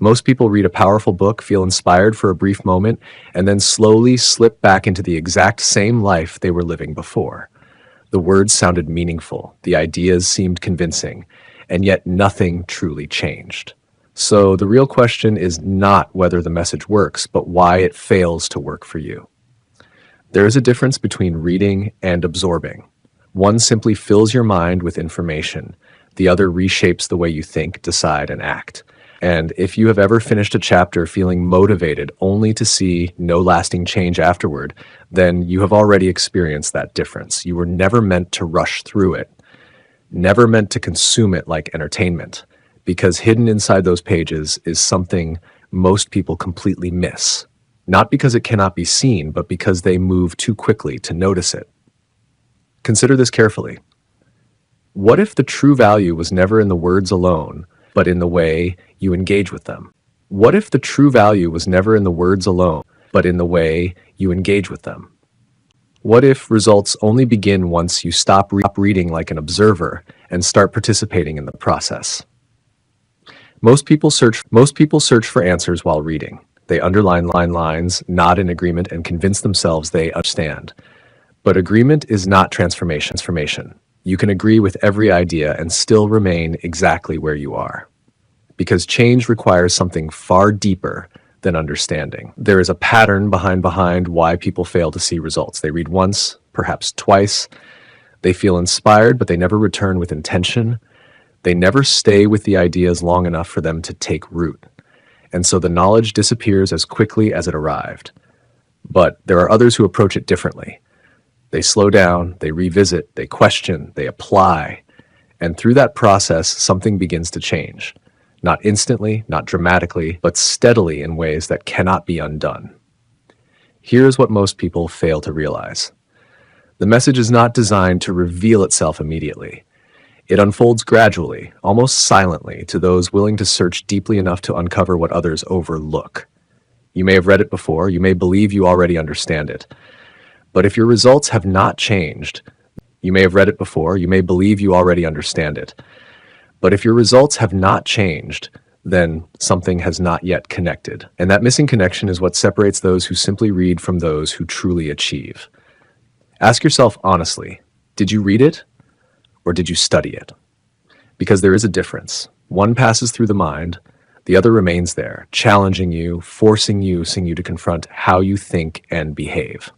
Most people read a powerful book, feel inspired for a brief moment, and then slowly slip back into the exact same life they were living before. The words sounded meaningful, the ideas seemed convincing, and yet nothing truly changed. So the real question is not whether the message works, but why it fails to work for you. There is a difference between reading and absorbing. One simply fills your mind with information. The other reshapes the way you think, decide, and act. And if you have ever finished a chapter feeling motivated only to see no lasting change afterward, then you have already experienced that difference. You were never meant to rush through it, never meant to consume it like entertainment, because hidden inside those pages is something most people completely miss. Not because it cannot be seen, but because they move too quickly to notice it. Consider this carefully. What if the true value was never in the words alone, but in the way you engage with them? What if the true value was never in the words alone, but in the way you engage with them? What if results only begin once you stop reading like an observer and start participating in the process? Most people search for answers while reading. They underline lines, nod in agreement, and convince themselves they understand. But agreement is not transformation. You can agree with every idea and still remain exactly where you are. Because change requires something far deeper than understanding. There is a pattern behind why people fail to see results. They read once, perhaps twice. They feel inspired, but they never return with intention. They never stay with the ideas long enough for them to take root. And so the knowledge disappears as quickly as it arrived. But there are others who approach it differently. They slow down, they revisit, they question, they apply. And through that process, something begins to change. Not instantly, not dramatically, but steadily in ways that cannot be undone. Here's what most people fail to realize. The message is not designed to reveal itself immediately. It unfolds gradually, almost silently, to those willing to search deeply enough to uncover what others overlook. You may have read it before, you may believe you already understand it. But if your results have not changed, you may have read it before, you may believe you already understand it. But if your results have not changed, then something has not yet connected. And that missing connection is what separates those who simply read from those who truly achieve. Ask yourself honestly, did you read it or did you study it? Because there is a difference. One passes through the mind, the other remains there, challenging you, forcing you to confront how you think and behave.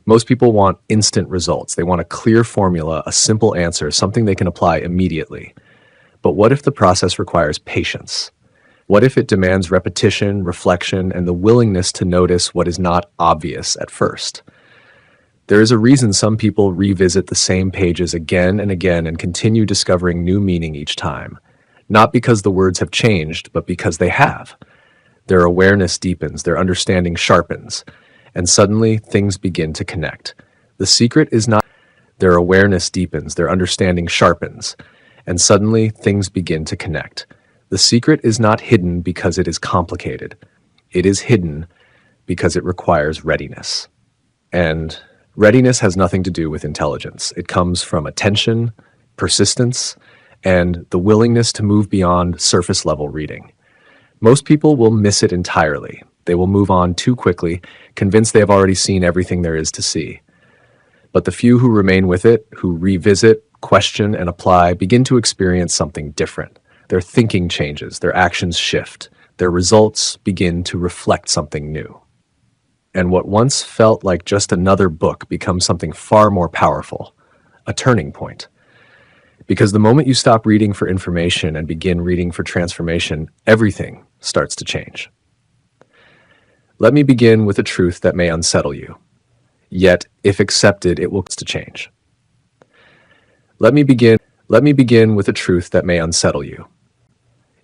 Most people want instant results. They want a clear formula, a simple answer, something they can apply immediately. But what if the process requires patience? What if it demands repetition, reflection, and the willingness to notice what is not obvious at first? There is a reason some people revisit the same pages again and again and continue discovering new meaning each time. Not because the words have changed, but because they have. Their awareness deepens, their understanding sharpens, and suddenly things begin to connect. The secret is not their awareness deepens, their understanding sharpens, and suddenly things begin to connect. The secret is not hidden because it is complicated. It is hidden because it requires readiness. And readiness has nothing to do with intelligence. It comes from attention, persistence, and the willingness to move beyond surface-level reading. Most people will miss it entirely. They will move on too quickly, convinced they have already seen everything there is to see. But the few who remain with it, who revisit, question, and apply, begin to experience something different. Their thinking changes, their actions shift, their results begin to reflect something new. And what once felt like just another book becomes something far more powerful, a turning point. Because the moment you stop reading for information and begin reading for transformation, everything starts to change. Let me begin with a truth that may unsettle you. Yet, if accepted, it will to change. Let me begin with a truth that may unsettle you.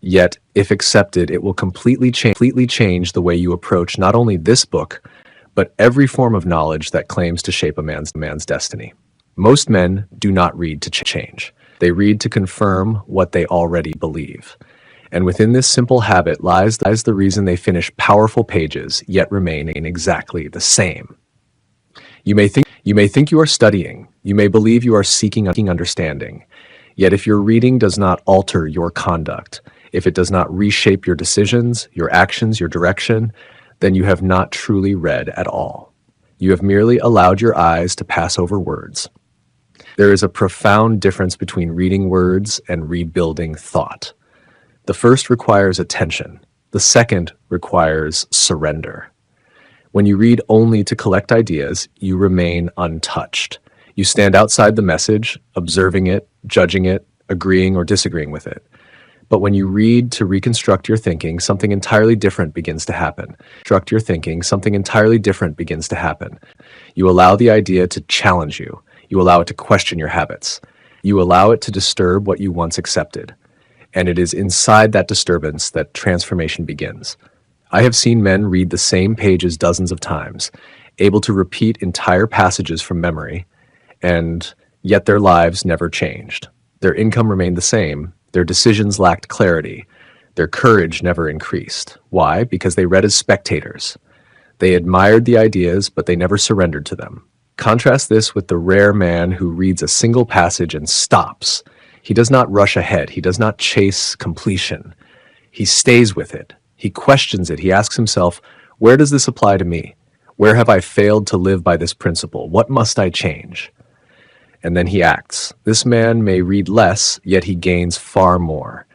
Yet, if accepted, it will completely change the way you approach not only this book, but every form of knowledge that claims to shape a man's destiny. Most men do not read to change. They read to confirm what they already believe. And within this simple habit lies the reason they finish powerful pages, yet remain exactly the same. You may think you are studying. You may believe you are seeking understanding. Yet if your reading does not alter your conduct, if it does not reshape your decisions, your actions, your direction, then you have not truly read at all. You have merely allowed your eyes to pass over words. There is a profound difference between reading words and rebuilding thought. The first requires attention. The second requires surrender. When you read only to collect ideas, you remain untouched. You stand outside the message, observing it, judging it, agreeing or disagreeing with it. But when you read to reconstruct your thinking, something entirely different begins to happen. You allow the idea to challenge you. You allow it to question your habits. You allow it to disturb what you once accepted. And it is inside that disturbance that transformation begins. I have seen men read the same pages dozens of times, able to repeat entire passages from memory, and yet their lives never changed. Their income remained the same, their decisions lacked clarity, their courage never increased. Why? Because they read as spectators. They admired the ideas, but they never surrendered to them. Contrast this with the rare man who reads a single passage and stops. He does not rush ahead. He does not chase completion. He stays with it. He questions it. He asks himself, where does this apply to me? Where have I failed to live by this principle? What must I change? And then he acts. This man may read less, yet he gains far more.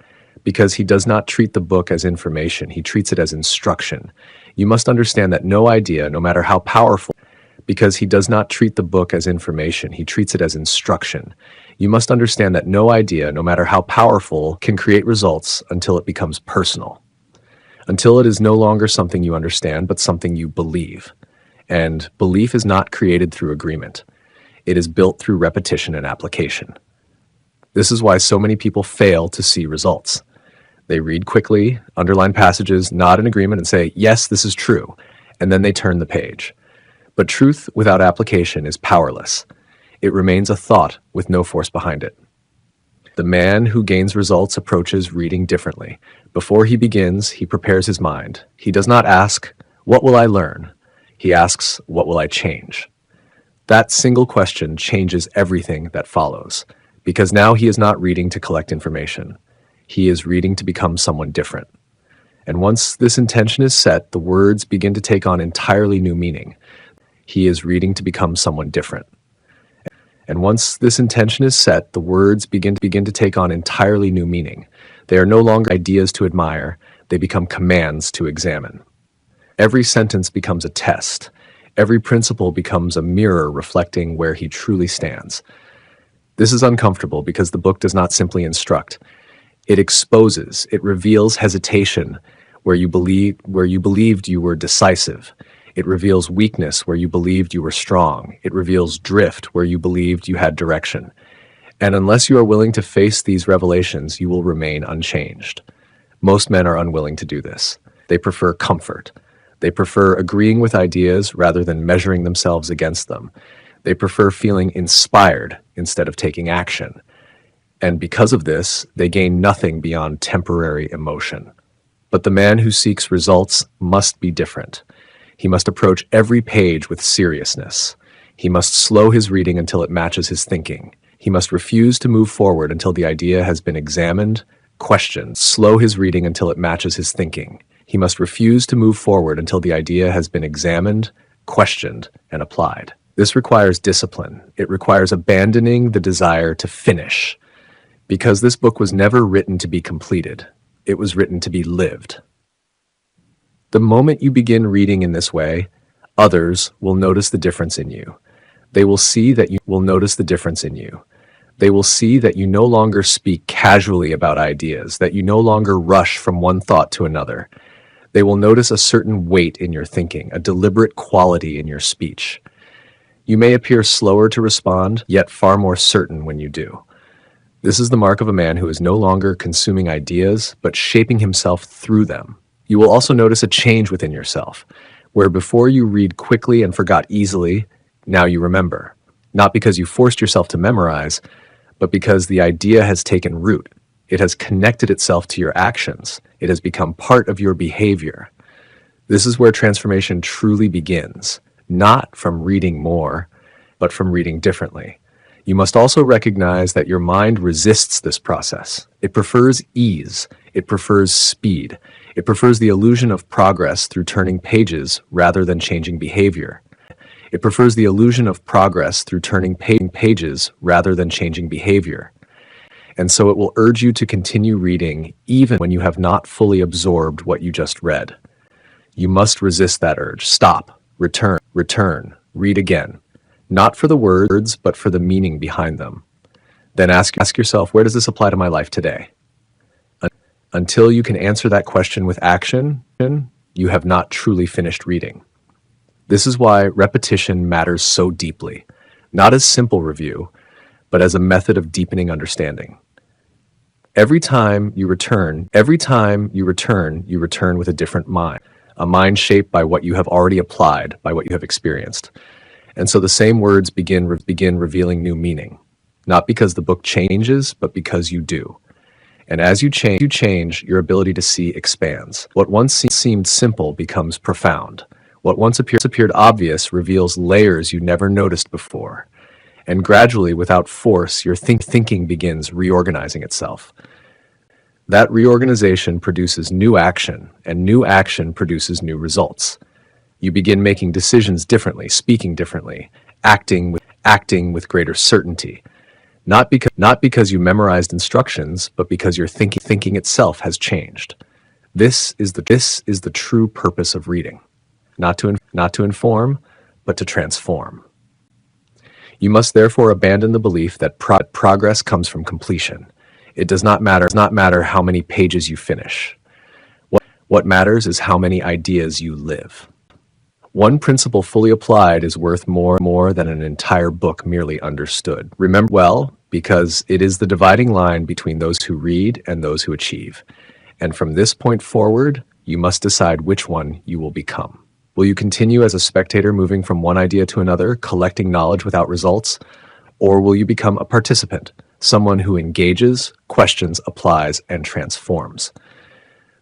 Because he does not treat the book as information. He treats it as instruction. You must understand that no idea, no matter how powerful, because he does not treat the book as information. He treats it as instruction. You must understand that no idea, no matter how powerful, can create results until it becomes personal. Until it is no longer something you understand, but something you believe. And belief is not created through agreement. It is built through repetition and application. This is why so many people fail to see results. They read quickly, underline passages, nod in agreement, and say, yes, this is true, and then they turn the page. But truth without application is powerless. It remains a thought with no force behind it. The man who gains results approaches reading differently. Before he begins, he prepares his mind. He does not ask, what will I learn? He asks, what will I change? That single question changes everything that follows, because now he is not reading to collect information. He is reading to become someone different. And once this intention is set, the words begin to take on entirely new meaning. He is reading to become someone different. And once this intention is set, the words begin to take on entirely new meaning. They are no longer ideas to admire, they become commands to examine. Every sentence becomes a test. Every principle becomes a mirror reflecting where he truly stands. This is uncomfortable because the book does not simply instruct. It exposes, it reveals hesitation where you believed you were decisive. It reveals weakness where you believed you were strong. It reveals drift where you believed you had direction. And unless you are willing to face these revelations, you will remain unchanged. Most men are unwilling to do this. They prefer comfort. They prefer agreeing with ideas rather than measuring themselves against them. They prefer feeling inspired instead of taking action. And because of this, they gain nothing beyond temporary emotion. But the man who seeks results must be different. He must approach every page with seriousness. He must slow his reading until it matches his thinking. He must refuse to move forward until the idea has been examined, questioned. Slow his reading until it matches his thinking. He must refuse to move forward until the idea has been examined, questioned, and applied. This requires discipline. It requires abandoning the desire to finish. Because this book was never written to be completed. It was written to be lived. The moment you begin reading in this way, others will notice the difference in you. They will see that you will notice the difference in you. They will see that you no longer speak casually about ideas, that you no longer rush from one thought to another. They will notice a certain weight in your thinking, a deliberate quality in your speech. You may appear slower to respond, yet far more certain when you do. This is the mark of a man who is no longer consuming ideas, but shaping himself through them. You will also notice a change within yourself, where before you read quickly and forgot easily, now you remember. Not because you forced yourself to memorize, but because the idea has taken root. It has connected itself to your actions. It has become part of your behavior. This is where transformation truly begins, not from reading more, but from reading differently. You must also recognize that your mind resists this process. It prefers ease. It prefers speed. It prefers the illusion of progress through turning pages rather than changing behavior. It prefers the illusion of progress through turning pages rather than changing behavior. And so it will urge you to continue reading even when you have not fully absorbed what you just read. You must resist that urge. Stop, return, read again. Not for the words, but for the meaning behind them. Then ask yourself, where does this apply to my life today? Until you can answer that question with action, you have not truly finished reading. This is why repetition matters so deeply, not as simple review, but as a method of deepening understanding. Every time you return, you return with a different mind, a mind shaped by what you have already applied, by what you have experienced. And so the same words begin revealing new meaning, not because the book changes, but because you do. And as you change, your ability to see expands. What once seemed simple becomes profound. What once appeared obvious reveals layers you never noticed before. And gradually, without force, your thinking begins reorganizing itself. That reorganization produces new action, and new action produces new results. You begin making decisions differently, speaking differently, acting with greater certainty. Not because you memorized instructions, but because your thinking itself has changed. This is the true purpose of reading. Not to inform, but to transform. You must therefore abandon the belief that progress comes from completion. It does not matter how many pages you finish. What matters is how many ideas you live. One principle fully applied is worth more than an entire book merely understood. Remember well, because it is the dividing line between those who read and those who achieve. And from this point forward, you must decide which one you will become. Will you continue as a spectator moving from one idea to another, collecting knowledge without results? Or will you become a participant, someone who engages, questions, applies, and transforms?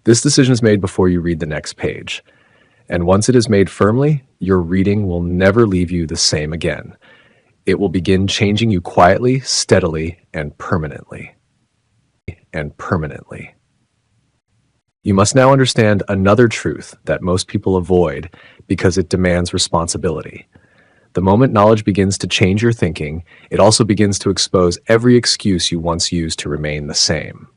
This decision is made before you read the next page. And once it is made firmly, your reading will never leave you the same again. It will begin changing you quietly, steadily, and permanently. You must now understand another truth that most people avoid because it demands responsibility. The moment knowledge begins to change your thinking, it also begins to expose every excuse you once used to remain the same.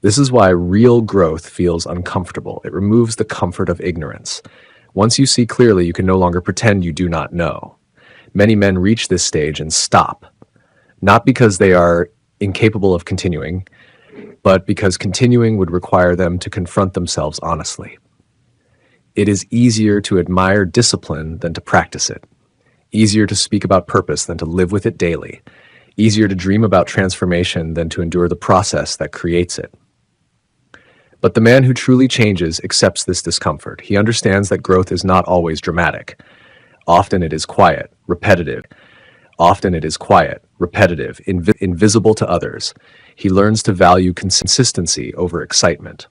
This is why real growth feels uncomfortable. It removes the comfort of ignorance. Once you see clearly, you can no longer pretend you do not know. Many men reach this stage and stop, not because they are incapable of continuing, but because continuing would require them to confront themselves honestly. It is easier to admire discipline than to practice it. Easier to speak about purpose than to live with it daily. Easier to dream about transformation than to endure the process that creates it. But the man who truly changes accepts this discomfort. He understands that growth is not always dramatic. Often it is quiet, repetitive. Invisible to others. He learns to value consistency over excitement.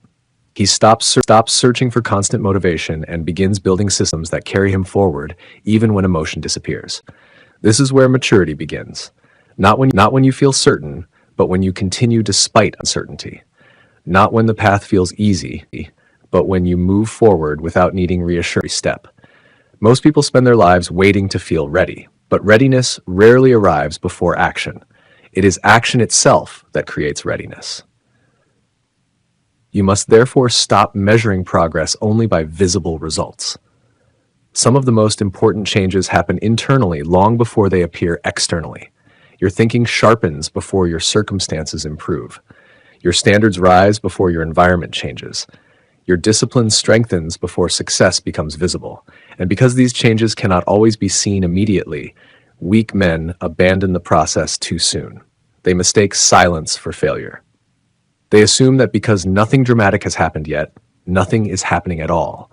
He stops searching for constant motivation and begins building systems that carry him forward, even when emotion disappears. This is where maturity begins. Not when you feel certain, but when you continue despite uncertainty. Not when the path feels easy, but when you move forward without needing reassurance every step. Most people spend their lives waiting to feel ready, but readiness rarely arrives before action. It is action itself that creates readiness. You must therefore stop measuring progress only by visible results. Some of the most important changes happen internally long before they appear externally. Your thinking sharpens before your circumstances improve. Your standards rise before your environment changes. Your discipline strengthens before success becomes visible. And because these changes cannot always be seen immediately, weak men abandon the process too soon. They mistake silence for failure. They assume that because nothing dramatic has happened yet, nothing is happening at all.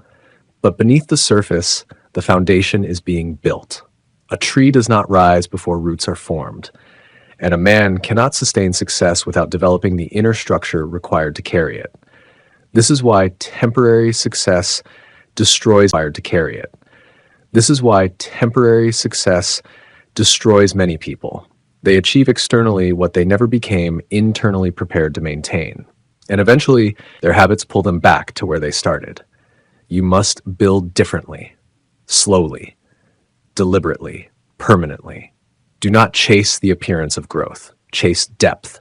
But beneath the surface, the foundation is being built. A tree does not rise before roots are formed. And a man cannot sustain success without developing the inner structure required to carry it. This is why temporary success destroys many people. They achieve externally what they never became internally prepared to maintain. And eventually, their habits pull them back to where they started. You must build differently, slowly, deliberately, permanently. Do not chase the appearance of growth. Chase depth.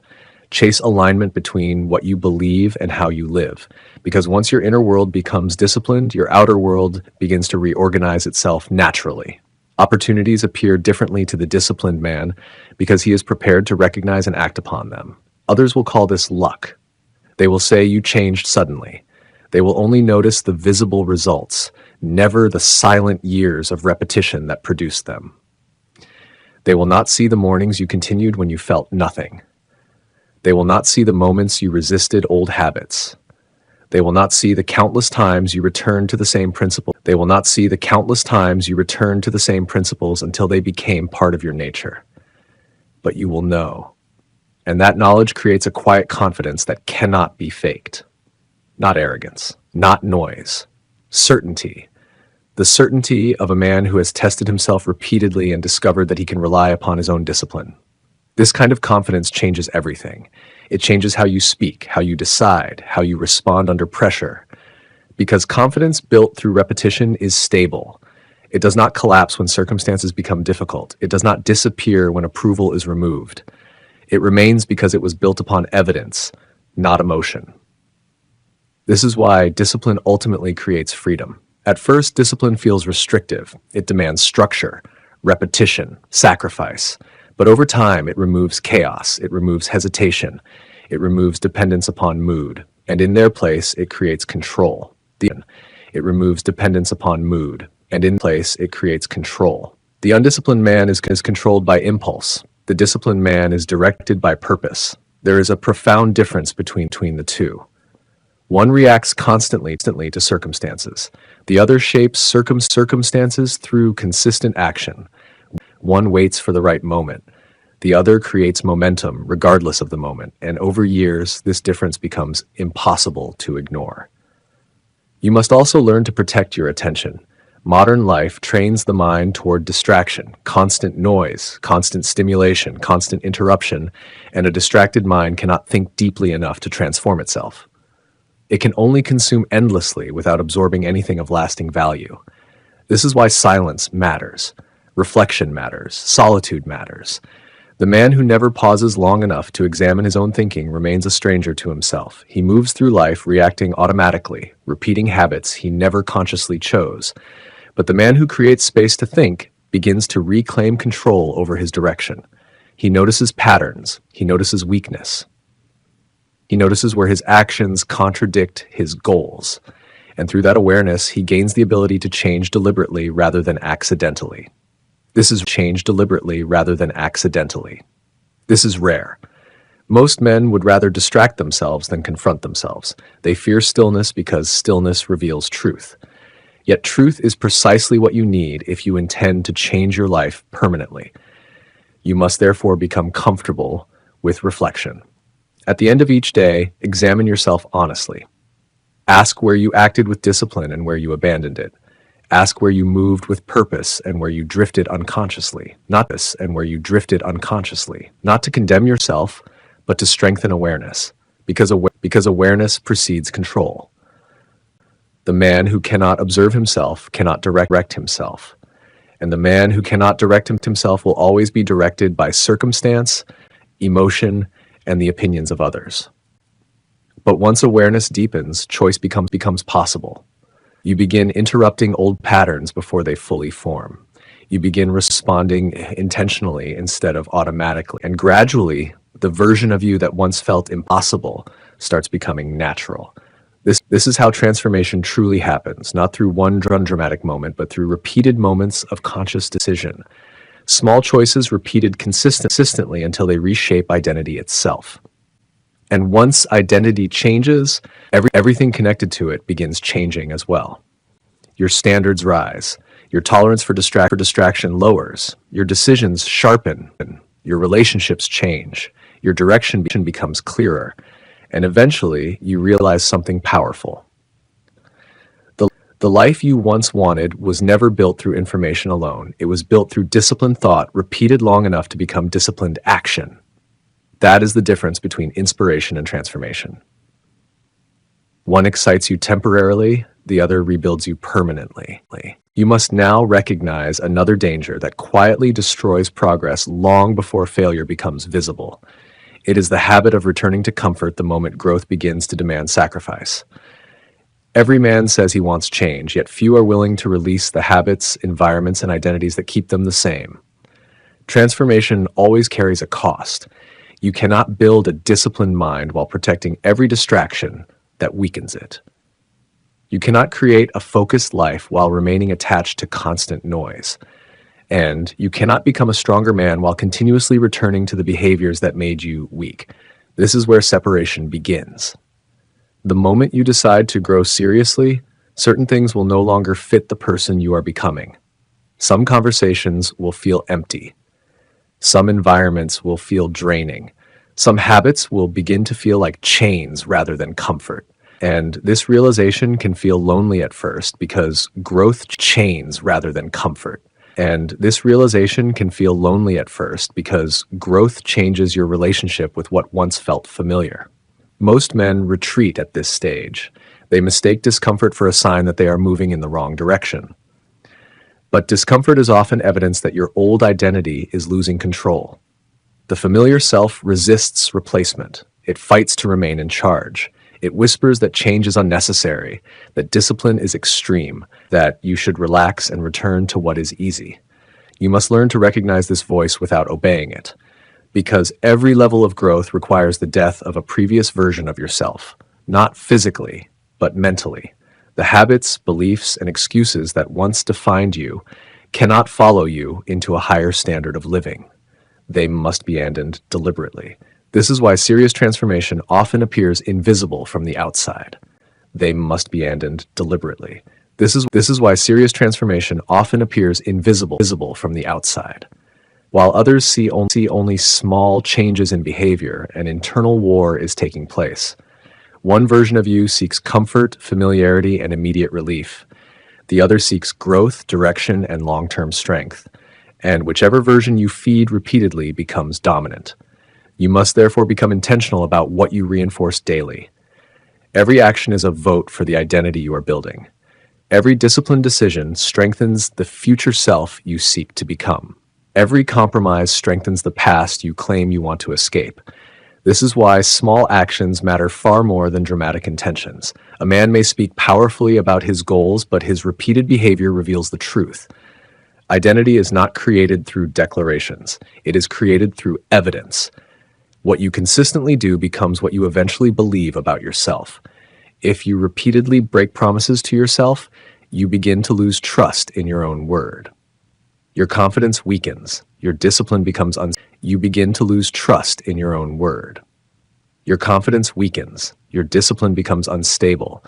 Chase alignment between what you believe and how you live. Because once your inner world becomes disciplined, your outer world begins to reorganize itself naturally. Opportunities appear differently to the disciplined man because he is prepared to recognize and act upon them. Others will call this luck. They will say you changed suddenly. They will only notice the visible results, never the silent years of repetition that produced them. They will not see the mornings you continued when you felt nothing. They will not see the moments you resisted old habits. They will not see the countless times you returned to the same principle. They will not see the countless times you returned to the same principles until they became part of your nature. But you will know. And that knowledge creates a quiet confidence that cannot be faked. Not arrogance, not noise. Certainty. The certainty of a man who has tested himself repeatedly and discovered that he can rely upon his own discipline. This kind of confidence changes everything. It changes how you speak, how you decide, how you respond under pressure. Because confidence built through repetition is stable. It does not collapse when circumstances become difficult. It does not disappear when approval is removed. It remains because it was built upon evidence, not emotion. This is why discipline ultimately creates freedom. At first, discipline feels restrictive. It demands structure, repetition, sacrifice. But over time, it removes chaos, it removes hesitation, it removes dependence upon mood, and in their place, it creates control. It removes dependence upon mood, and in place, it creates control. The undisciplined man is controlled by impulse. The disciplined man is directed by purpose. There is a profound difference between the two. One reacts constantly to circumstances. The other shapes circumstances through consistent action. One waits for the right moment. The other creates momentum regardless of the moment, and over years, this difference becomes impossible to ignore. You must also learn to protect your attention. Modern life trains the mind toward distraction, constant noise, constant stimulation, constant interruption, and a distracted mind cannot think deeply enough to transform itself. It can only consume endlessly without absorbing anything of lasting value. This is why silence matters. Reflection matters. Solitude matters. The man who never pauses long enough to examine his own thinking remains a stranger to himself. He moves through life reacting automatically, repeating habits he never consciously chose. But the man who creates space to think begins to reclaim control over his direction. He notices patterns. He notices weakness. He notices where his actions contradict his goals. And through that awareness, he gains the ability to change deliberately rather than accidentally. This is change deliberately rather than accidentally. This is rare. Most men would rather distract themselves than confront themselves. They fear stillness because stillness reveals truth. Yet truth is precisely what you need if you intend to change your life permanently. You must therefore become comfortable with reflection. At the end of each day, examine yourself honestly. Ask where you acted with discipline and where you abandoned it. Ask where you moved with purpose and where you drifted unconsciously. Not to condemn yourself, but to strengthen awareness, because awareness precedes control. The man who cannot observe himself cannot direct himself. And the man who cannot direct himself will always be directed by circumstance, emotion, and the opinions of others. But once awareness deepens, choice becomes possible. You begin interrupting old patterns before they fully form. You begin responding intentionally instead of automatically. And gradually, the version of you that once felt impossible starts becoming natural. This is how transformation truly happens, not through one dramatic moment, but through repeated moments of conscious decision. Small choices repeated consistently until they reshape identity itself. And once identity changes, everything connected to it begins changing as well. Your standards rise. Your tolerance for distraction lowers. Your decisions sharpen. Your relationships change. Your direction becomes clearer. And eventually, you realize something powerful. The life you once wanted was never built through information alone. It was built through disciplined thought, repeated long enough to become disciplined action. That is the difference between inspiration and transformation. One excites you temporarily, the other rebuilds you permanently. You must now recognize another danger that quietly destroys progress long before failure becomes visible. It is the habit of returning to comfort the moment growth begins to demand sacrifice. Every man says he wants change, yet few are willing to release the habits, environments, and identities that keep them the same. Transformation always carries a cost. You cannot build a disciplined mind while protecting every distraction that weakens it. You cannot create a focused life while remaining attached to constant noise. And you cannot become a stronger man while continuously returning to the behaviors that made you weak. This is where separation begins. The moment you decide to grow seriously, certain things will no longer fit the person you are becoming. Some conversations will feel empty. Some environments will feel draining. Some habits will begin to feel like chains rather than comfort. And this realization can feel lonely at first because growth chains rather than comfort. And this realization can feel lonely at first because growth changes your relationship with what once felt familiar. Most men retreat at this stage. They mistake discomfort for a sign that they are moving in the wrong direction. But discomfort is often evidence that your old identity is losing control. The familiar self resists replacement. It fights to remain in charge. It whispers that change is unnecessary, that discipline is extreme, that you should relax and return to what is easy. You must learn to recognize this voice without obeying it, because every level of growth requires the death of a previous version of yourself, not physically, but mentally. The habits, beliefs, and excuses that once defined you cannot follow you into a higher standard of living. They must be abandoned deliberately. This is why serious transformation often appears invisible from the outside. They must be abandoned deliberately. This is why serious transformation often appears invisible from the outside. While others see only small changes in behavior, an internal war is taking place. One version of you seeks comfort, familiarity, and immediate relief. The other seeks growth, direction, and long-term strength. And whichever version you feed repeatedly becomes dominant. You must therefore become intentional about what you reinforce daily. Every action is a vote for the identity you are building. Every disciplined decision strengthens the future self you seek to become. Every compromise strengthens the past you claim you want to escape. This is why small actions matter far more than dramatic intentions. A man may speak powerfully about his goals, but his repeated behavior reveals the truth. Identity is not created through declarations. It is created through evidence. What you consistently do becomes what you eventually believe about yourself. If you repeatedly break promises to yourself, you begin to lose trust in your own word. Your confidence weakens. Your discipline becomes You begin to lose trust in your own word. Your confidence weakens. Your discipline becomes unstable.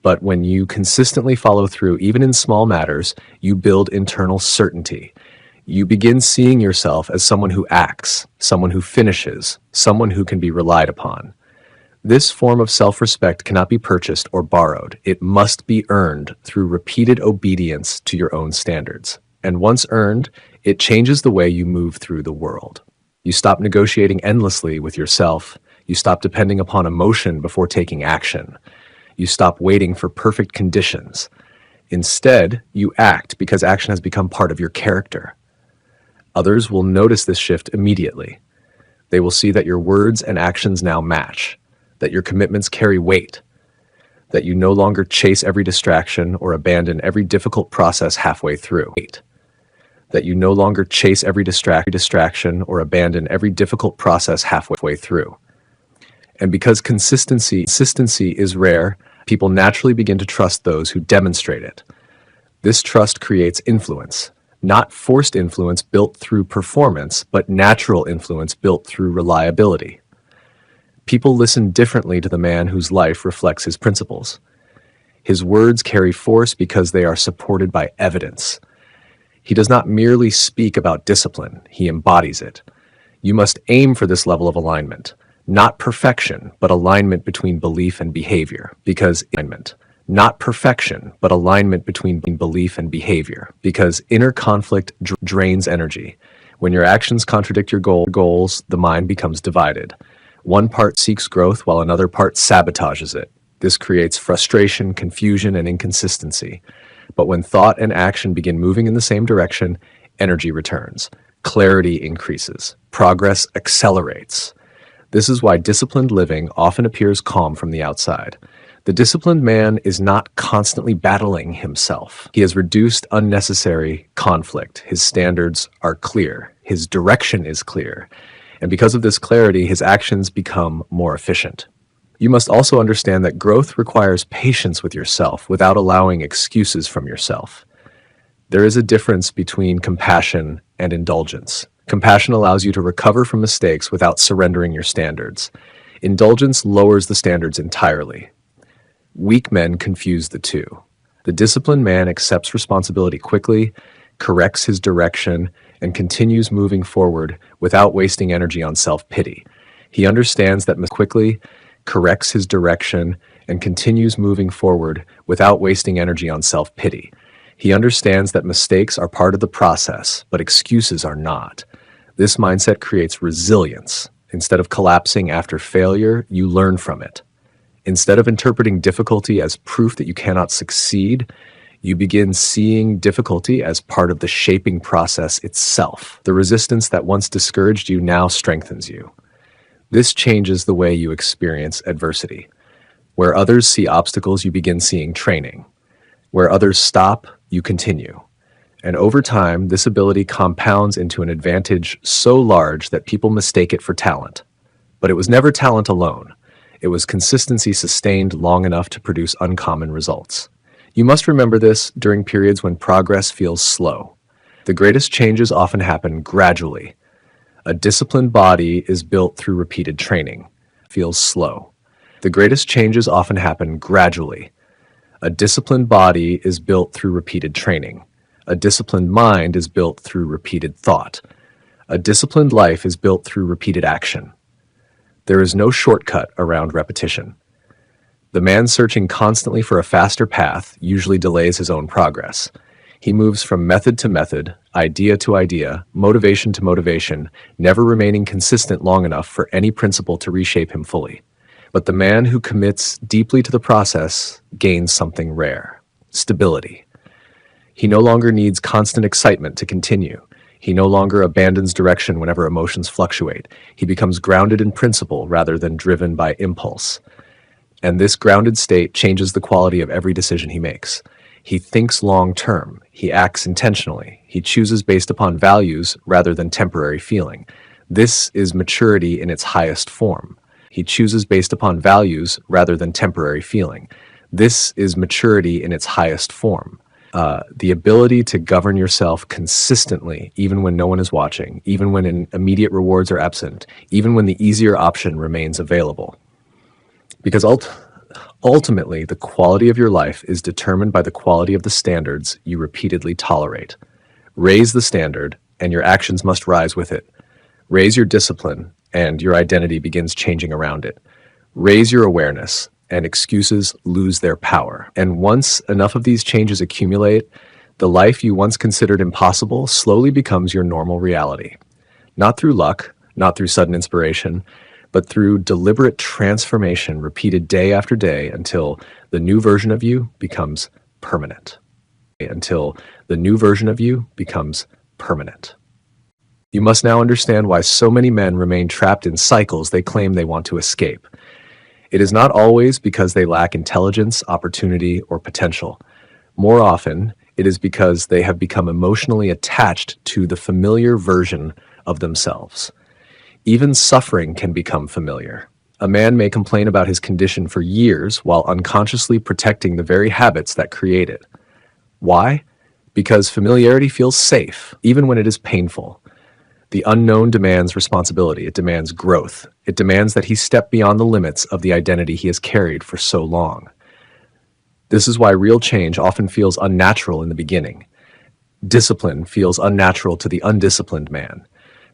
But when you consistently follow through, even in small matters, you build internal certainty. You begin seeing yourself as someone who acts, someone who finishes, someone who can be relied upon. This form of self-respect cannot be purchased or borrowed. It must be earned through repeated obedience to your own standards. And once earned, it changes the way you move through the world. You stop negotiating endlessly with yourself. You stop depending upon emotion before taking action. You stop waiting for perfect conditions. Instead, you act because action has become part of your character. Others will notice this shift immediately. They will see that your words and actions now match, that your commitments carry weight, that you no longer chase every distraction or abandon every difficult process halfway through, that you no longer chase every distraction or abandon every difficult process halfway through. And because consistency is rare, people naturally begin to trust those who demonstrate it. This trust creates influence. Not forced influence built through performance, but natural influence built through reliability. People listen differently to the man whose life reflects his principles. His words carry force because they are supported by evidence. He does not merely speak about discipline, he embodies it. You must aim for this level of alignment, not perfection, but alignment between belief and behavior, because alignment, Not perfection, but alignment between belief and behavior, because inner conflict drains energy. When your actions contradict your goals, the mind becomes divided. One part seeks growth while another part sabotages it. This creates frustration, confusion, and inconsistency. But when thought and action begin moving in the same direction, energy returns, clarity increases, progress accelerates. This is why disciplined living often appears calm from the outside. The disciplined man is not constantly battling himself. He has reduced unnecessary conflict. His standards are clear. His direction is clear. And because of this clarity, his actions become more efficient. You must also understand that growth requires patience with yourself without allowing excuses from yourself. There is a difference between compassion and indulgence. Compassion allows you to recover from mistakes without surrendering your standards. Indulgence lowers the standards entirely. Weak men confuse the two. The disciplined man accepts responsibility quickly, corrects his direction, and continues moving forward without wasting energy on self-pity. He understands that quickly, corrects his direction, and continues moving forward without wasting energy on self-pity. He understands that mistakes are part of the process, but excuses are not. This mindset creates resilience. Instead of collapsing after failure, you learn from it. Instead of interpreting difficulty as proof that you cannot succeed, you begin seeing difficulty as part of the shaping process itself. The resistance that once discouraged you now strengthens you. This changes the way you experience adversity. Where others see obstacles, you begin seeing training. Where others stop, you continue. And over time, this ability compounds into an advantage so large that people mistake it for talent. But it was never talent alone. It was consistency sustained long enough to produce uncommon results. You must remember this during periods when progress feels slow. The greatest changes often happen gradually. A disciplined body is built through repeated training. Feels slow. The greatest changes often happen gradually. A disciplined body is built through repeated training. A disciplined mind is built through repeated thought. A disciplined life is built through repeated action. There is no shortcut around repetition. The man searching constantly for a faster path usually delays his own progress. He moves from method to method, idea to idea, motivation to motivation, never remaining consistent long enough for any principle to reshape him fully. But the man who commits deeply to the process gains something rare: stability. He no longer needs constant excitement to continue. He no longer abandons direction whenever emotions fluctuate. He becomes grounded in principle rather than driven by impulse. And this grounded state changes the quality of every decision he makes. He thinks long-term. He acts intentionally. He chooses based upon values rather than temporary feeling. This is maturity in its highest form. He chooses based upon values rather than temporary feeling. This is maturity in its highest form. The ability to govern yourself consistently, even when no one is watching, even when immediate rewards are absent, even when the easier option remains available. Because ultimately, the quality of your life is determined by the quality of the standards you repeatedly tolerate. Raise the standard, and your actions must rise with it. Raise your discipline, and your identity begins changing around it. Raise your awareness, and excuses lose their power. And once enough of these changes accumulate, the life you once considered impossible slowly becomes your normal reality. Not through luck, not through sudden inspiration, but through deliberate transformation repeated day after day until the new version of you becomes permanent. Until the new version of you becomes permanent. You must now understand why so many men remain trapped in cycles they claim they want to escape. It is not always because they lack intelligence, opportunity, or potential. More often, it is because they have become emotionally attached to the familiar version of themselves. Even suffering can become familiar. A man may complain about his condition for years while unconsciously protecting the very habits that create it. Why? Because familiarity feels safe, even when it is painful. The unknown demands responsibility. It demands growth. It demands that he step beyond the limits of the identity he has carried for so long. This is why real change often feels unnatural in the beginning. Discipline feels unnatural to the undisciplined man.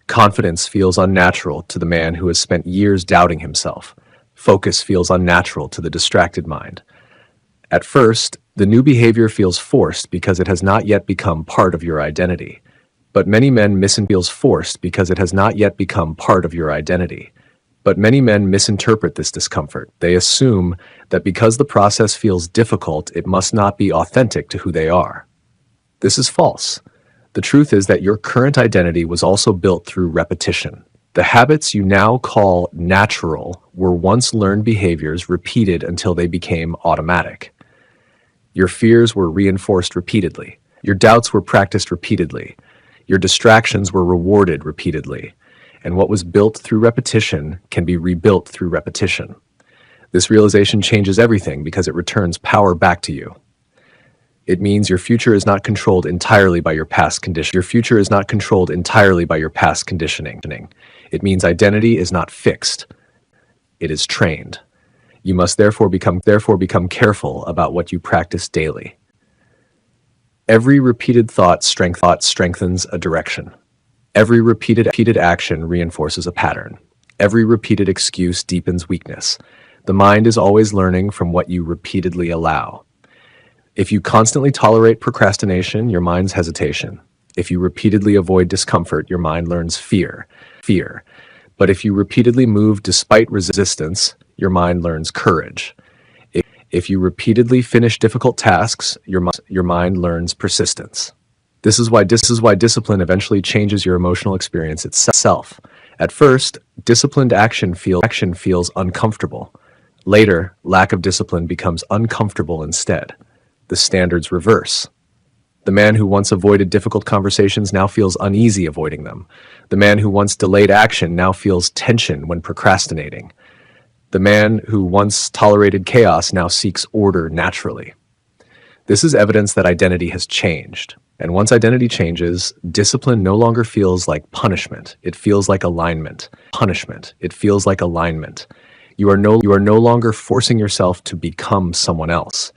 Confidence feels unnatural to the man who has spent years doubting himself. Focus feels unnatural to the distracted mind. At first, the new behavior feels forced because it has not yet become part of your identity. But many men feels forced because it has not yet become part of your identity. But many men misinterpret this discomfort. They assume that because the process feels difficult, it must not be authentic to who they are. This is false. The truth is that your current identity was also built through repetition. The habits you now call natural were once learned behaviors repeated until they became automatic. Your fears were reinforced repeatedly. Your doubts were practiced repeatedly. Your distractions were rewarded repeatedly. And what was built through repetition can be rebuilt through repetition. This realization changes everything because it returns power back to you. It means your future is not controlled entirely by your past conditioning. Your future is not controlled entirely by your past conditioning. It means identity is not fixed. It is trained. You must therefore become careful about what you practice daily. Every repeated thought strengthens a direction. Every repeated action reinforces a pattern. Every repeated excuse deepens weakness. The mind is always learning from what you repeatedly allow. If you constantly tolerate procrastination, your mind's hesitation. If you repeatedly avoid discomfort, your mind learns fear. But if you repeatedly move despite resistance, your mind learns courage. If you repeatedly finish difficult tasks, your mind learns persistence. This is why discipline eventually changes your emotional experience itself. At first, disciplined action feels uncomfortable. Later, lack of discipline becomes uncomfortable instead. The standards reverse. The man who once avoided difficult conversations now feels uneasy avoiding them. The man who once delayed action now feels tension when procrastinating. The man who once tolerated chaos now seeks order naturally. This is evidence that identity has changed. And once identity changes, discipline no longer feels like punishment. It feels like alignment. Punishment. It feels like alignment. You are no longer forcing yourself to become someone else.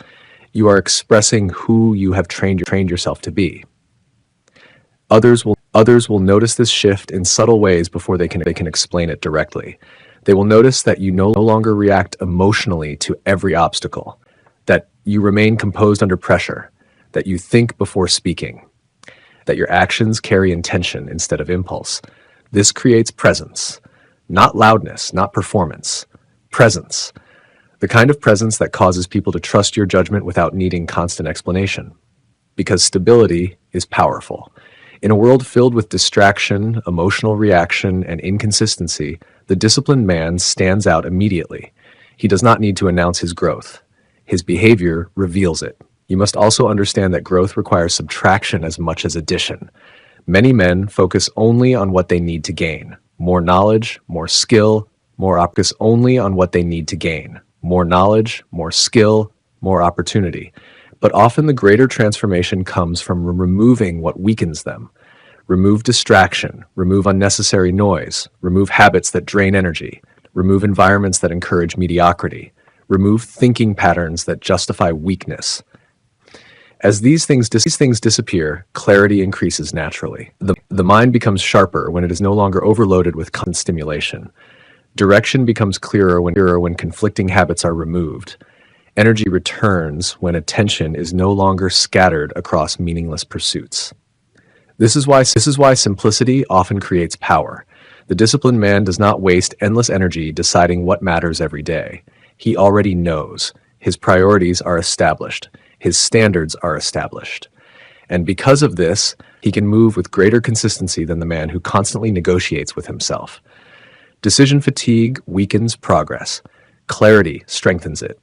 You are expressing who you have trained yourself to be. Others will notice this shift in subtle ways before they can explain it directly. They will notice that you no longer react emotionally to every obstacle, that you remain composed under pressure, that you think before speaking, that your actions carry intention instead of impulse. This creates presence, not loudness, not performance, presence. The kind of presence that causes people to trust your judgment without needing constant explanation. Because stability is powerful. In a world filled with distraction, emotional reaction, and inconsistency, the disciplined man stands out immediately. He does not need to announce his growth. His behavior reveals it. You must also understand that growth requires subtraction as much as addition. Many men focus only on what they need to gain. More knowledge, more skill, focus only on what they need to gain. More knowledge, more skill, more opportunity. But often the greater transformation comes from removing what weakens them. Remove distraction, remove unnecessary noise, remove habits that drain energy, remove environments that encourage mediocrity, remove thinking patterns that justify weakness. As these things disappear, clarity increases naturally. The mind becomes sharper when it is no longer overloaded with constant stimulation. Direction becomes clearer when conflicting habits are removed. Energy returns when attention is no longer scattered across meaningless pursuits. This is why simplicity often creates power. The disciplined man does not waste endless energy deciding what matters every day. He already knows. His priorities are established. His standards are established. And because of this, he can move with greater consistency than the man who constantly negotiates with himself. Decision fatigue weakens progress. Clarity strengthens it.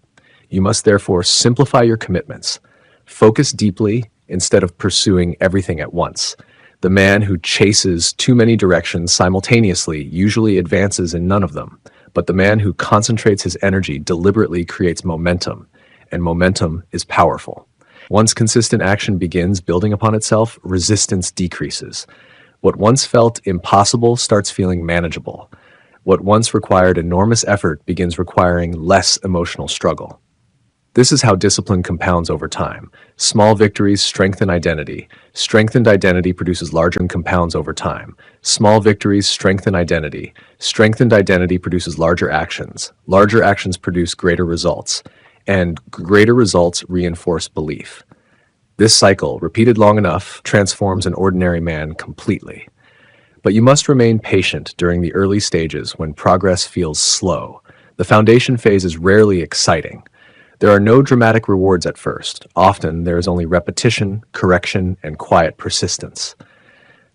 You must therefore simplify your commitments. Focus deeply instead of pursuing everything at once. The man who chases too many directions simultaneously usually advances in none of them, but the man who concentrates his energy deliberately creates momentum, and momentum is powerful. Once consistent action begins building upon itself, resistance decreases. What once felt impossible starts feeling manageable. What once required enormous effort begins requiring less emotional struggle. This is how discipline compounds over time. Small victories strengthen identity. Strengthened identity produces larger and compounds over time. Small victories strengthen identity. Strengthened identity produces larger actions. Larger actions produce greater results. and greater results reinforce belief. This cycle, repeated long enough, transforms an ordinary man completely. But you must remain patient during the early stages when progress feels slow. The foundation phase is rarely exciting. There are no dramatic rewards at first. Often, there is only repetition, correction, and quiet persistence.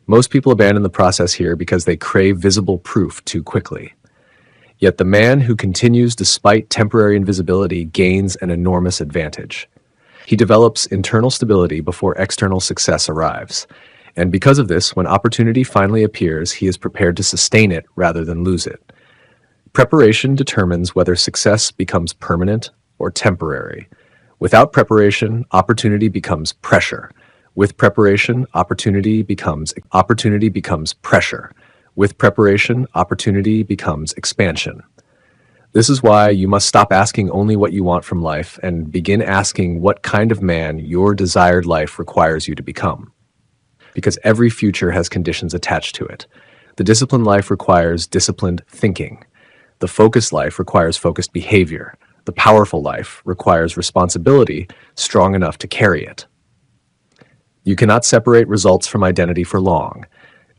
Most people abandon the process here because they crave visible proof too quickly. Yet the man who continues despite temporary invisibility gains an enormous advantage. He develops internal stability before external success arrives. And because of this, when opportunity finally appears, he is prepared to sustain it rather than lose it. Preparation determines whether success becomes permanent or temporary. Without preparation, opportunity becomes pressure. With preparation, opportunity becomes pressure. With preparation, opportunity becomes expansion. This is why you must stop asking only what you want from life and begin asking what kind of man your desired life requires you to become. Because every future has conditions attached to it. The disciplined life requires disciplined thinking. The focused life requires focused behavior. The powerful life requires responsibility strong enough to carry it. You cannot separate results from identity for long.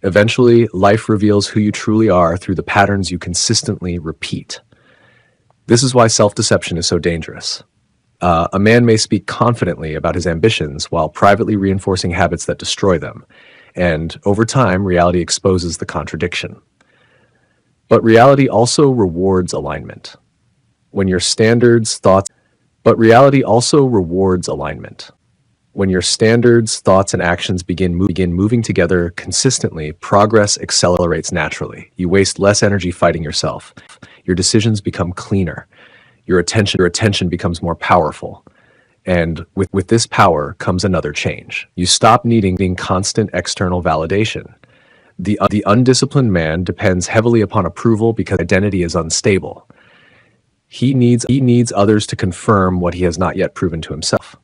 Eventually, life reveals who you truly are through the patterns you consistently repeat. This is why self-deception is so dangerous. A man may speak confidently about his ambitions while privately reinforcing habits that destroy them, and over time, reality exposes the contradiction. But reality also rewards alignment. When your standards, thoughts, but reality also rewards alignment. When your standards, thoughts, and actions begin moving together consistently, progress accelerates naturally. You waste less energy fighting yourself. Your decisions become cleaner. Your attention becomes more powerful. And with this power comes another change. You stop needing constant external validation. The undisciplined man depends heavily upon approval because identity is unstable. He needs others to confirm what he has not yet proven to himself.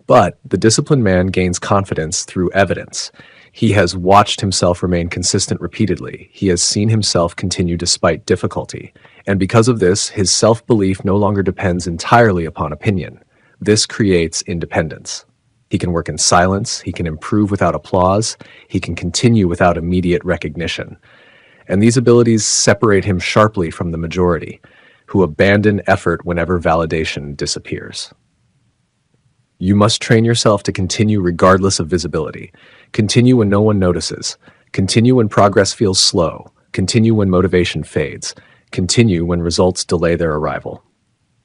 But the disciplined man gains confidence through evidence. He has watched himself remain consistent repeatedly. He has seen himself continue despite difficulty. And because of this, his self-belief no longer depends entirely upon opinion. This creates independence. He can work in silence, he can improve without applause, he can continue without immediate recognition. And these abilities separate him sharply from the majority, who abandon effort whenever validation disappears. You must train yourself to continue regardless of visibility. Continue when no one notices. Continue when progress feels slow. Continue when motivation fades. Continue when results delay their arrival.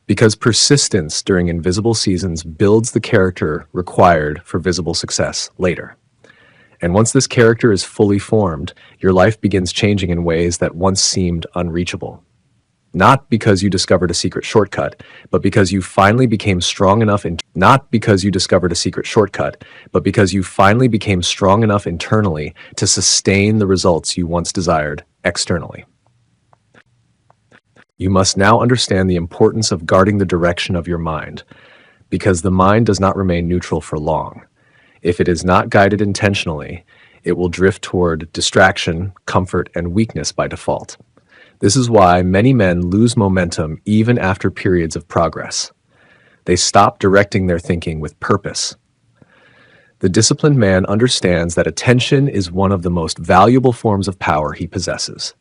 Because persistence during invisible seasons builds the character required for visible success later. And once this character is fully formed, your life begins changing in ways that once seemed unreachable. Not because you discovered a secret shortcut, but because you finally became strong enough internally to sustain the results you once desired externally. You must now understand the importance of guarding the direction of your mind, because the mind does not remain neutral for long. If it is not guided intentionally, it will drift toward distraction, comfort, and weakness by default. This is why many men lose momentum even after periods of progress. They stop directing their thinking with purpose. The disciplined man understands that attention is one of the most valuable forms of power he possesses.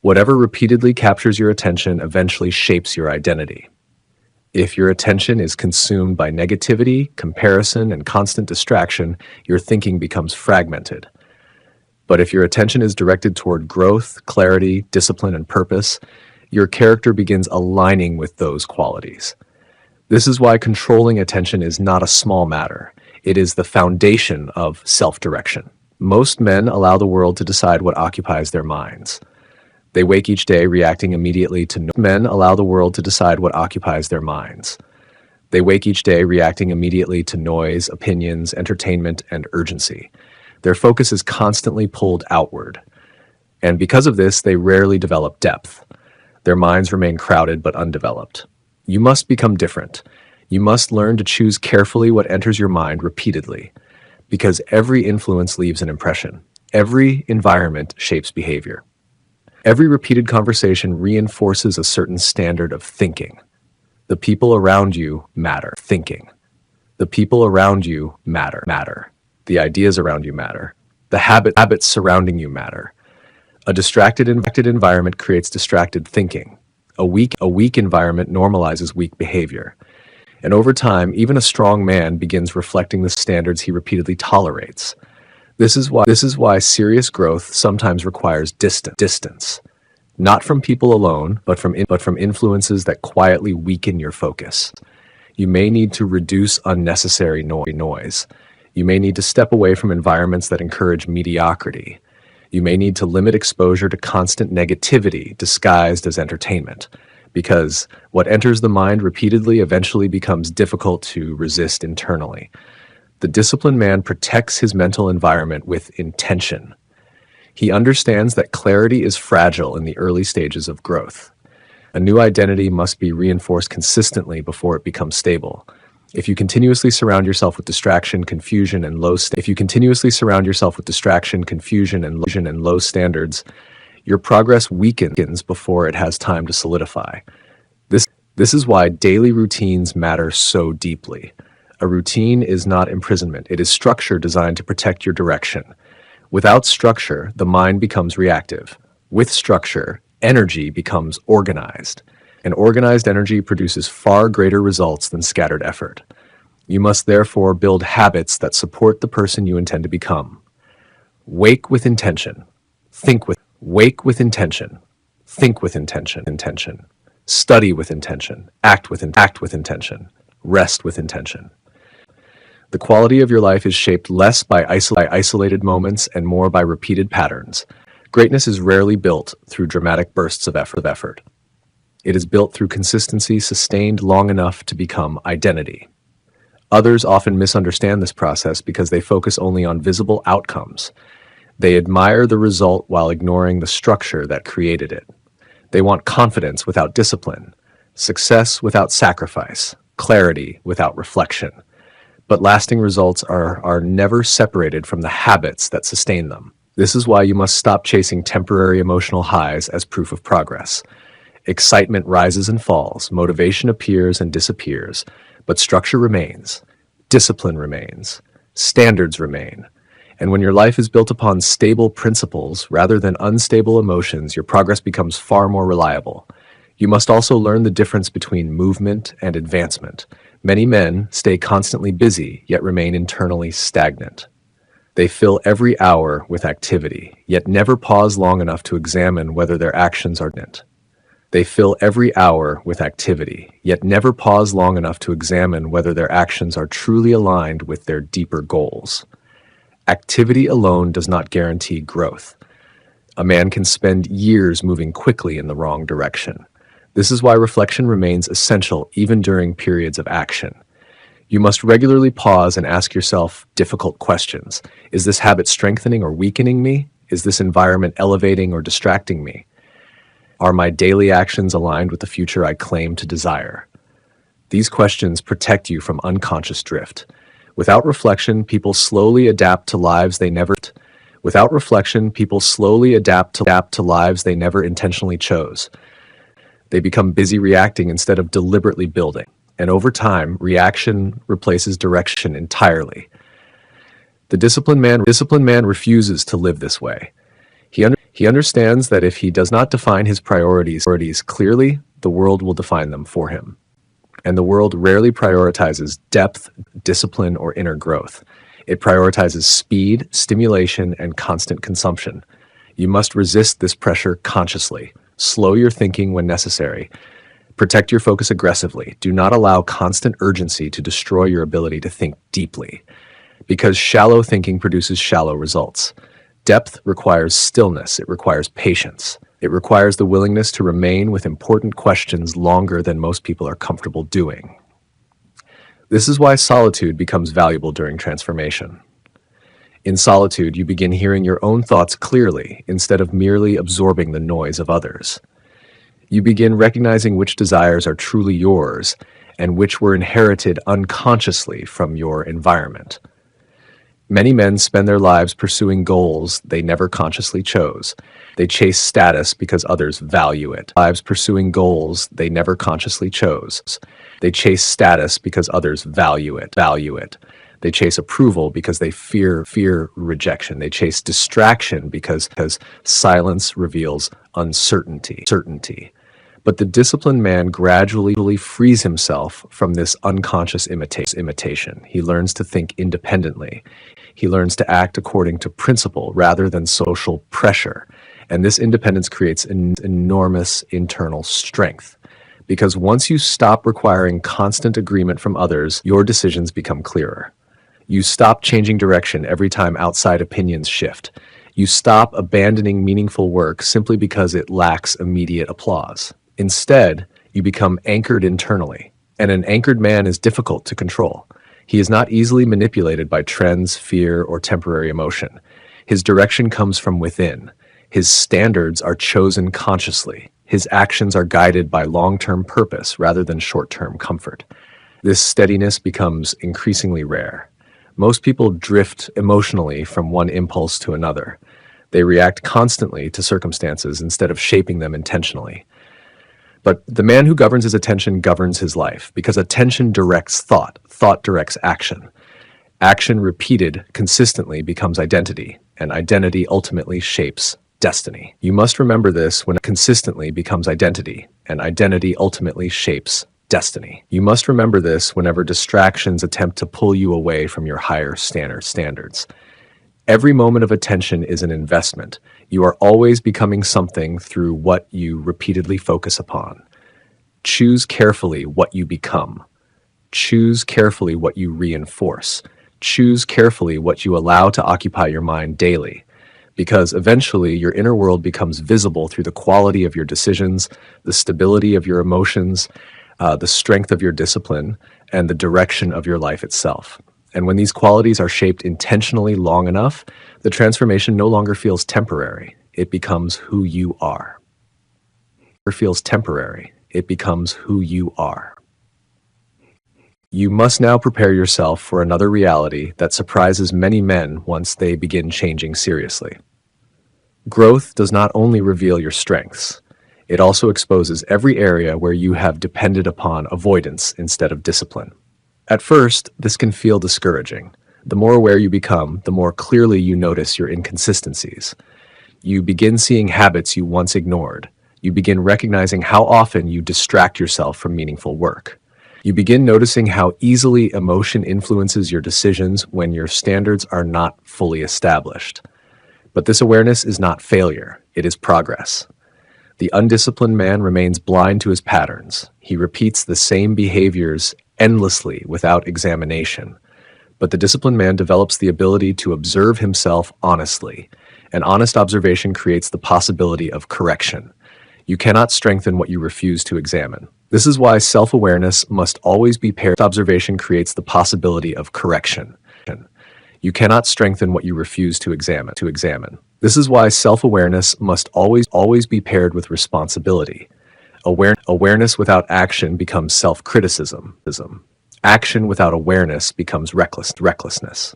Whatever repeatedly captures your attention eventually shapes your identity. If your attention is consumed by negativity, comparison, and constant distraction, your thinking becomes fragmented. But if your attention is directed toward growth, clarity, discipline, and purpose, your character begins aligning with those qualities. This is why controlling attention is not a small matter. It is the foundation of self-direction. Most men allow the world to decide what occupies their minds. They wake each day reacting immediately to noise, opinions, entertainment, and urgency. Their focus is constantly pulled outward. And because of this, they rarely develop depth. Their minds remain crowded but undeveloped. You must become different. You must learn to choose carefully what enters your mind repeatedly, because every influence leaves an impression. Every environment shapes behavior. Every repeated conversation reinforces a certain standard of thinking. The people around you matter. Thinking. The people around you matter. The ideas around you matter. The habits surrounding you matter. A distracted environment creates distracted thinking. A weak environment normalizes weak behavior. And over time, even a strong man begins reflecting the standards he repeatedly tolerates. This is why serious growth sometimes requires distance. Not from people alone, but from influences that quietly weaken your focus. You may need to reduce unnecessary noise. You may need to step away from environments that encourage mediocrity. You may need to limit exposure to constant negativity disguised as entertainment, because what enters the mind repeatedly eventually becomes difficult to resist internally. The disciplined man protects his mental environment with intention. He understands that clarity is fragile in the early stages of growth. A new identity must be reinforced consistently before it becomes stable. If you continuously surround yourself with distraction, confusion, and low standards, your progress weakens before it has time to solidify. This is why daily routines matter so deeply. A routine is not imprisonment, it is structure designed to protect your direction. Without structure, the mind becomes reactive. With structure, energy becomes organized. And organized energy produces far greater results than scattered effort. You must therefore build habits that support the person you intend to become. Wake with intention. Wake with intention. Think with intention. Study with intention. Act with intention. Rest with intention. The quality of your life is shaped less by isolated moments and more by repeated patterns. Greatness is rarely built through dramatic bursts of effort. It is built through consistency sustained long enough to become identity. Others often misunderstand this process because they focus only on visible outcomes. They admire the result while ignoring the structure that created it. They want confidence without discipline, success without sacrifice, clarity without reflection. But lasting results are never separated from the habits that sustain them. This is why you must stop chasing temporary emotional highs as proof of progress. Excitement rises and falls, motivation appears and disappears, but structure remains, discipline remains, standards remain. And when your life is built upon stable principles rather than unstable emotions, your progress becomes far more reliable. You must also learn the difference between movement and advancement. Many men stay constantly busy, yet remain internally stagnant. They fill every hour with activity, yet never pause long enough to examine whether their actions are meant. They fill every hour with activity, yet never pause long enough to examine whether their actions are truly aligned with their deeper goals. Activity alone does not guarantee growth. A man can spend years moving quickly in the wrong direction. This is why reflection remains essential even during periods of action. You must regularly pause and ask yourself difficult questions. Is this habit strengthening or weakening me? Is this environment elevating or distracting me? Are my daily actions aligned with the future I claim to desire? These questions protect you from unconscious drift. Without reflection, people slowly adapt to lives they never intentionally chose. They become busy reacting instead of deliberately building. And over time, reaction replaces direction entirely. The disciplined man refuses to live this way. He understands that if he does not define his priorities clearly, the world will define them for him. And the world rarely prioritizes depth, discipline, or inner growth. It prioritizes speed, stimulation, and constant consumption. You must resist this pressure consciously. Slow your thinking when necessary. Protect your focus aggressively. Do not allow constant urgency to destroy your ability to think deeply, because shallow thinking produces shallow results. Depth requires stillness. It requires patience. It requires the willingness to remain with important questions longer than most people are comfortable doing. This is why solitude becomes valuable during transformation. In solitude, you begin hearing your own thoughts clearly instead of merely absorbing the noise of others. You begin recognizing which desires are truly yours and which were inherited unconsciously from your environment. Many men spend their lives pursuing goals they never consciously chose. They chase status because others value it. Lives pursuing goals they never consciously chose. They chase status because others value it. They chase approval because they fear rejection. They chase distraction because silence reveals uncertainty. But the disciplined man gradually frees himself from this unconscious imitation. He learns to think independently. He learns to act according to principle rather than social pressure. And this independence creates an enormous internal strength. Because once you stop requiring constant agreement from others, your decisions become clearer. You stop changing direction every time outside opinions shift. You stop abandoning meaningful work simply because it lacks immediate applause. Instead, you become anchored internally, and an anchored man is difficult to control. He is not easily manipulated by trends, fear, or temporary emotion. His direction comes from within. His standards are chosen consciously. His actions are guided by long-term purpose rather than short-term comfort. This steadiness becomes increasingly rare. Most people drift emotionally from one impulse to another. They react constantly to circumstances instead of shaping them intentionally. But the man who governs his attention governs his life, because attention directs thought, thought directs action. Action repeated consistently becomes identity, and identity ultimately shapes destiny. You must remember this when consistently becomes identity, and identity ultimately shapes destiny. You must remember this whenever distractions attempt to pull you away from your higher standards. Every moment of attention is an investment. You are always becoming something through what you repeatedly focus upon. Choose carefully what you become. Choose carefully what you reinforce. Choose carefully what you allow to occupy your mind daily. Because eventually your inner world becomes visible through the quality of your decisions, the stability of your emotions, the strength of your discipline, and the direction of your life itself. And when these qualities are shaped intentionally long enough, the transformation no longer feels temporary. It becomes who you are. It feels temporary. It becomes who you are. You must now prepare yourself for another reality that surprises many men once they begin changing seriously. Growth does not only reveal your strengths, it also exposes every area where you have depended upon avoidance instead of discipline. At first, this can feel discouraging. The more aware you become, the more clearly you notice your inconsistencies. You begin seeing habits you once ignored. You begin recognizing how often you distract yourself from meaningful work. You begin noticing how easily emotion influences your decisions when your standards are not fully established. But this awareness is not failure, it is progress. The undisciplined man remains blind to his patterns. He repeats the same behaviors endlessly without examination. But the disciplined man develops the ability to observe himself honestly. An honest observation creates the possibility of correction. You cannot strengthen what you refuse to examine. This is why self-awareness must always be paired. Observation creates the possibility of correction. You cannot strengthen what you refuse to examine. This is why self-awareness must always be paired with responsibility. Awareness without action becomes self-criticism. Action without awareness becomes recklessness.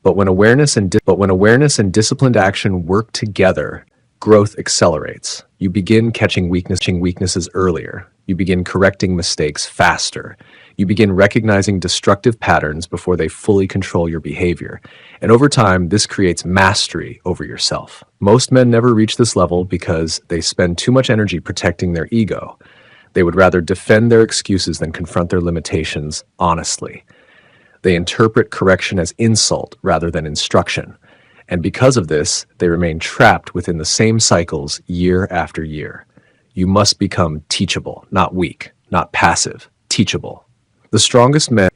But when awareness and disciplined action work together, growth accelerates. You begin catching weaknesses earlier. You begin correcting mistakes faster. You begin recognizing destructive patterns before they fully control your behavior. And over time, this creates mastery over yourself. Most men never reach this level because they spend too much energy protecting their ego. They would rather defend their excuses than confront their limitations honestly. They interpret correction as insult rather than instruction. And because of this, they remain trapped within the same cycles year after year. You must become teachable, not weak, not passive, teachable.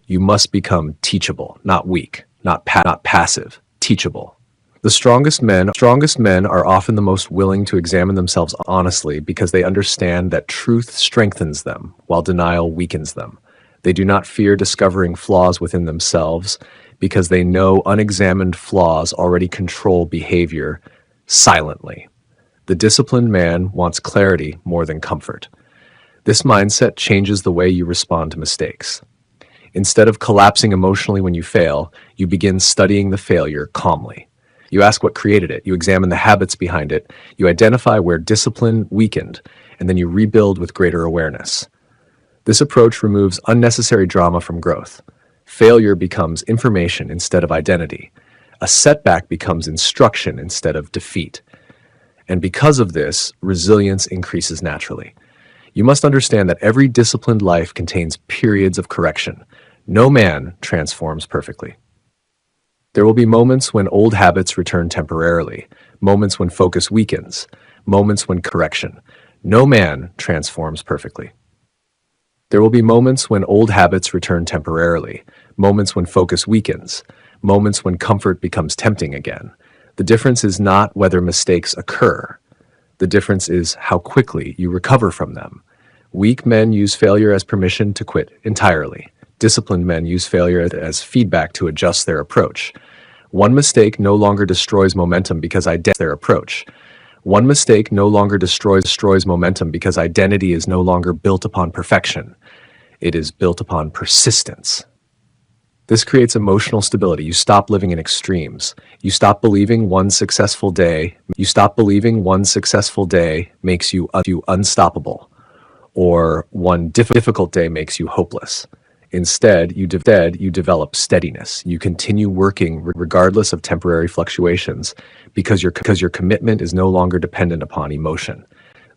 You must become teachable, not weak, not passive, teachable. The strongest men are often the most willing to examine themselves honestly because they understand that truth strengthens them while denial weakens them. They do not fear discovering flaws within themselves because they know unexamined flaws already control behavior silently. The disciplined man wants clarity more than comfort. This mindset changes the way you respond to mistakes. Instead of collapsing emotionally when you fail, you begin studying the failure calmly. You ask what created it, you examine the habits behind it, you identify where discipline weakened, and then you rebuild with greater awareness. This approach removes unnecessary drama from growth. Failure becomes information instead of identity. A setback becomes instruction instead of defeat. And because of this, resilience increases naturally. You must understand that every disciplined life contains periods of correction. No man transforms perfectly. There will be moments when old habits return temporarily, moments when focus weakens, moments when correction. No man transforms perfectly. There will be moments when old habits return temporarily, moments when focus weakens, moments when comfort becomes tempting again. The difference is not whether mistakes occur. The difference is how quickly you recover from them. Weak men use failure as permission to quit entirely. Disciplined men use failure as feedback to adjust their approach. One mistake no longer destroys momentum because their approach. One mistake no longer destroys momentum because identity is no longer built upon perfection. It is built upon persistence. This creates emotional stability. You stop living in extremes. You stop believing one successful day makes you unstoppable, or one difficult day makes you hopeless. Instead, you develop steadiness. You continue working regardless of temporary fluctuations because your commitment is no longer dependent upon emotion.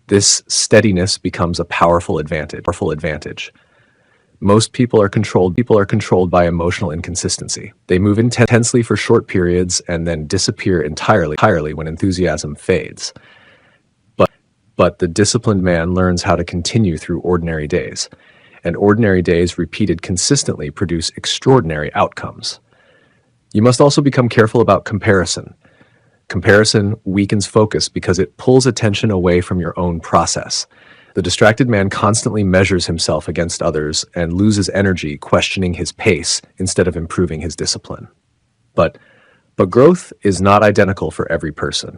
This steadiness becomes a powerful advantage. Most people are controlled by emotional inconsistency. They move intensely for short periods and then disappear entirely when enthusiasm fades. But the disciplined man learns how to continue through ordinary days. And ordinary days repeated consistently produce extraordinary outcomes. You must also become careful about comparison. Comparison weakens focus because it pulls attention away from your own process. The distracted man constantly measures himself against others and loses energy questioning his pace instead of improving his discipline. But growth is not identical for every person.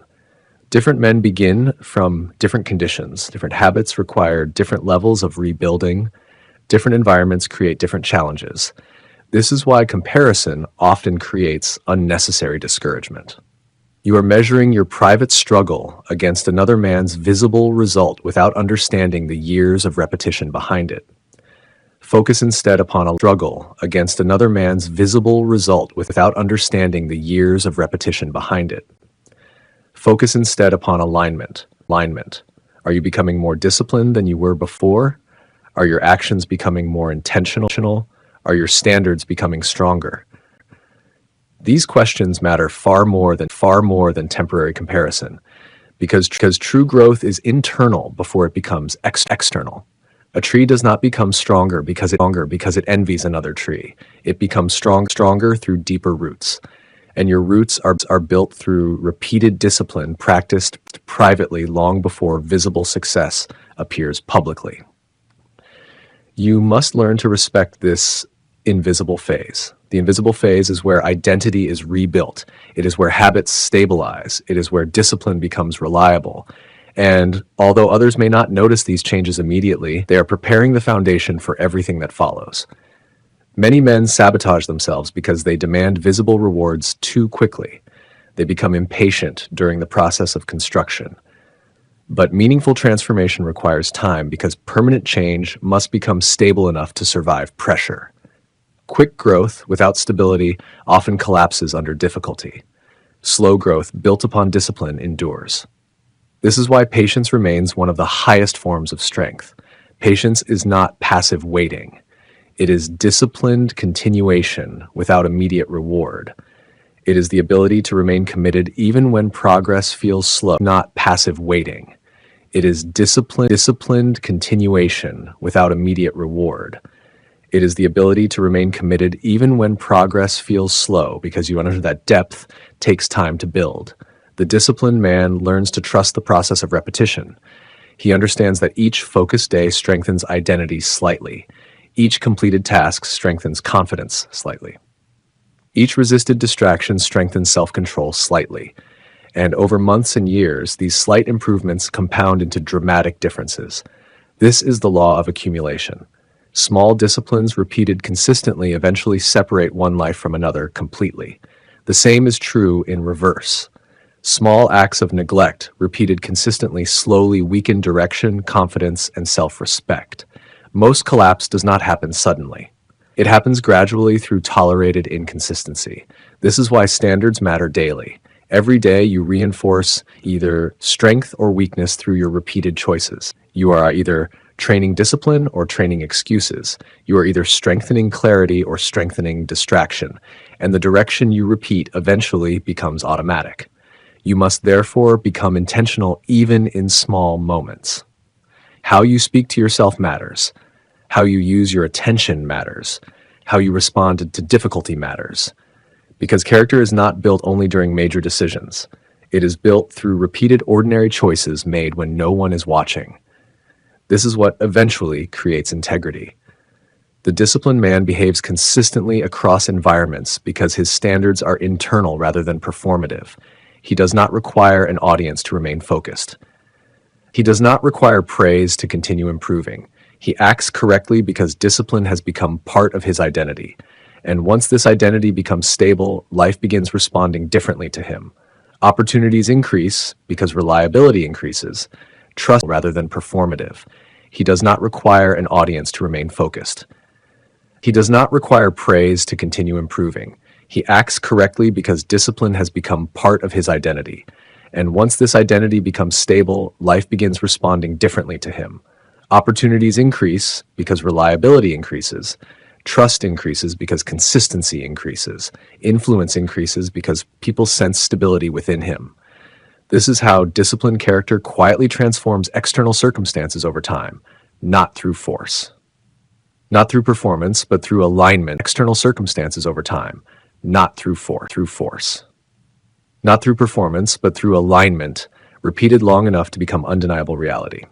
Different men begin from different conditions. Different habits require different levels of rebuilding. Different environments create different challenges. This is why comparison often creates unnecessary discouragement. You are measuring your private struggle against another man's visible result without understanding the years of repetition behind it. Focus instead upon a struggle against another man's visible result without understanding the years of repetition behind it. Focus instead upon alignment. Are you becoming more disciplined than you were before? Are your actions becoming more intentional? Are your standards becoming stronger? These questions matter far more than temporary comparison, because true growth is internal before it becomes external. A tree does not become stronger because it envies another tree. It becomes stronger through deeper roots. And your roots are built through repeated discipline practiced privately long before visible success appears publicly. You must learn to respect this invisible phase. The invisible phase is where identity is rebuilt. It is where habits stabilize. It is where discipline becomes reliable. And although others may not notice these changes immediately, they are preparing the foundation for everything that follows. Many men sabotage themselves because they demand visible rewards too quickly. They become impatient during the process of construction. But meaningful transformation requires time because permanent change must become stable enough to survive pressure. Quick growth without stability often collapses under difficulty. Slow growth built upon discipline endures. This is why patience remains one of the highest forms of strength. Patience is not passive waiting. It is disciplined continuation without immediate reward. It is the ability to remain committed even when progress feels slow, not passive waiting. It is disciplined continuation without immediate reward. It is the ability to remain committed even when progress feels slow, because you understand that depth takes time to build. The disciplined man learns to trust the process of repetition. He understands that each focused day strengthens identity slightly. Each completed task strengthens confidence slightly. Each resisted distraction strengthens self-control slightly. And over months and years, these slight improvements compound into dramatic differences. This is the law of accumulation. Small disciplines repeated consistently eventually separate one life from another completely. The same is true in reverse. Small acts of neglect repeated consistently slowly weaken direction, confidence, and self-respect. Most collapse does not happen suddenly. It happens gradually through tolerated inconsistency. This is why standards matter daily. Every day you reinforce either strength or weakness through your repeated choices. You are either training discipline or training excuses. You are either strengthening clarity or strengthening distraction. And the direction you repeat eventually becomes automatic. You must therefore become intentional even in small moments. How you speak to yourself matters. How you use your attention matters. How you respond to difficulty matters. Because character is not built only during major decisions. It is built through repeated ordinary choices made when no one is watching. This is what eventually creates integrity. The disciplined man behaves consistently across environments because his standards are internal rather than performative. He does not require an audience to remain focused. He does not require praise to continue improving. He acts correctly because discipline has become part of his identity. And once this identity becomes stable, life begins responding differently to him. Opportunities increase because reliability increases, trust rather than performative. He does not require an audience to remain focused. He does not require praise to continue improving. He acts correctly because discipline has become part of his identity. And once this identity becomes stable, life begins responding differently to him. Opportunities increase because reliability increases. Trust increases because consistency increases. Influence increases because people sense stability within him. This is how disciplined character quietly transforms external circumstances over time, not through force. Not through performance, but through alignment. External circumstances over time, not through force. Not through performance, but through alignment, repeated long enough to become undeniable reality.